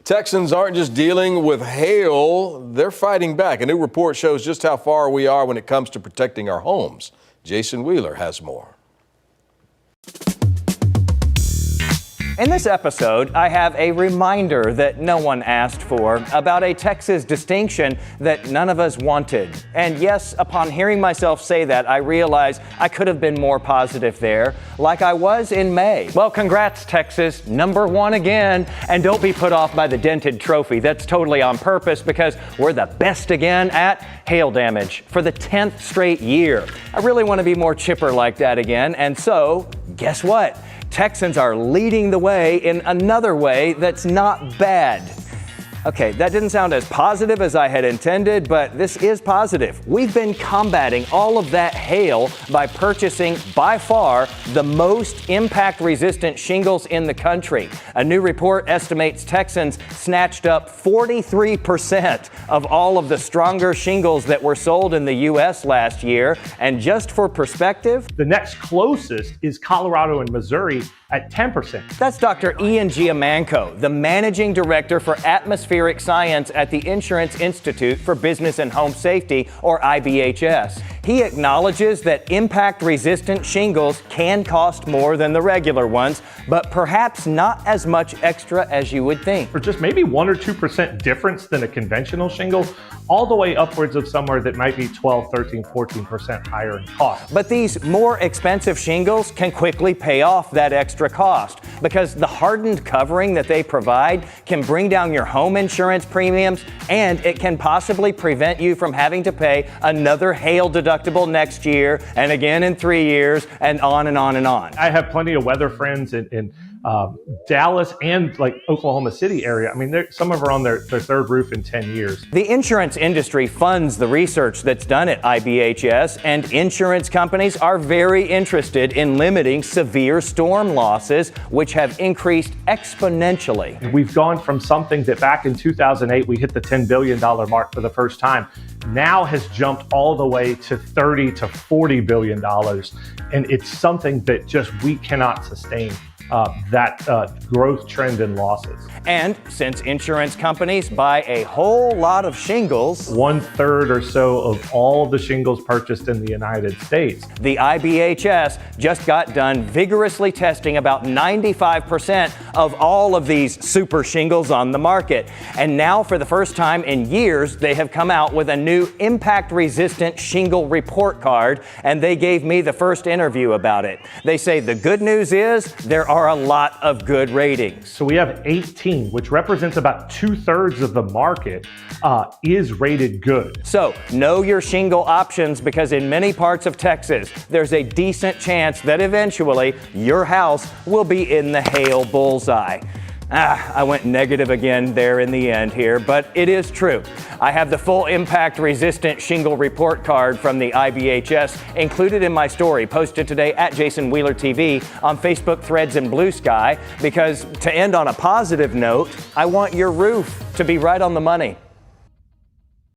Texans aren't just dealing with hail, they're fighting back. A new report shows just how far we are when it comes to protecting our homes. Jason Wheeler has more. In this episode, I have a reminder that no one asked for about a Texas distinction that none of us wanted. And yes, upon hearing myself say that, I realize I could have been more positive there, like I was in May. Well, congrats, Texas, #1 again. And don't be put off by the dented trophy. That's totally on purpose because we're the best again at hail damage for the 10th straight year. I really want to be more chipper like that again. And so, guess what? Texans are leading the way in another way that's not bad. Okay, that didn't sound as positive as I had intended, but this is positive. We've been combating all of that hail by purchasing, by far, the most impact-resistant shingles in the country. A new report estimates Texans snatched up 43% of all of the stronger shingles that were sold in the U.S. last year. And just for perspective, the next closest is Colorado and Missouri at 10%. That's Dr. Ian Giamanco, the managing director for atmospheric science at the Insurance Institute for Business and Home Safety, or IBHS. He acknowledges that impact-resistant shingles can cost more than the regular ones, but perhaps not as much extra as you would think. For just maybe 1 or 2% difference than a conventional shingle, all the way upwards of somewhere that might be 12, 13, 14% higher in cost. But these more expensive shingles can quickly pay off that extra cost because the hardened covering that they provide can bring down your home insurance premiums, and it can possibly prevent you from having to pay another hail deductible next year and again in 3 years and on and on and on. I have plenty of weather friends in Dallas and like Oklahoma City area. I mean, some of them are on their third roof in 10 years. The insurance industry funds the research that's done at IBHS, and insurance companies are very interested in limiting severe storm losses, which have increased exponentially. We've gone from something that back in 2008, we hit the $10 billion mark for the first time, now has jumped all the way to $30 to $40 billion. And it's something that just we cannot sustain. That growth trend in losses. And since insurance companies buy a whole lot of shingles, 1/3 or so of all the shingles purchased in the United States, the IBHS just got done vigorously testing about 95% of all of these super shingles on the market. And now, for the first time in years, they have come out with a new impact-resistant shingle report card, and they gave me the first interview about it. They say the good news is there are a lot of good ratings. So we have 18, which represents about 2/3 of the market, is rated good. So know your shingle options, because in many parts of Texas, there's a decent chance that eventually your house will be in the hail bullseye. I went negative again there in the end here, but it is true. I have the full impact-resistant shingle report card from the IBHS included in my story, posted today at Jason Wheeler TV on Facebook, Threads, and Blue Sky, because to end on a positive note, I want your roof to be right on the money.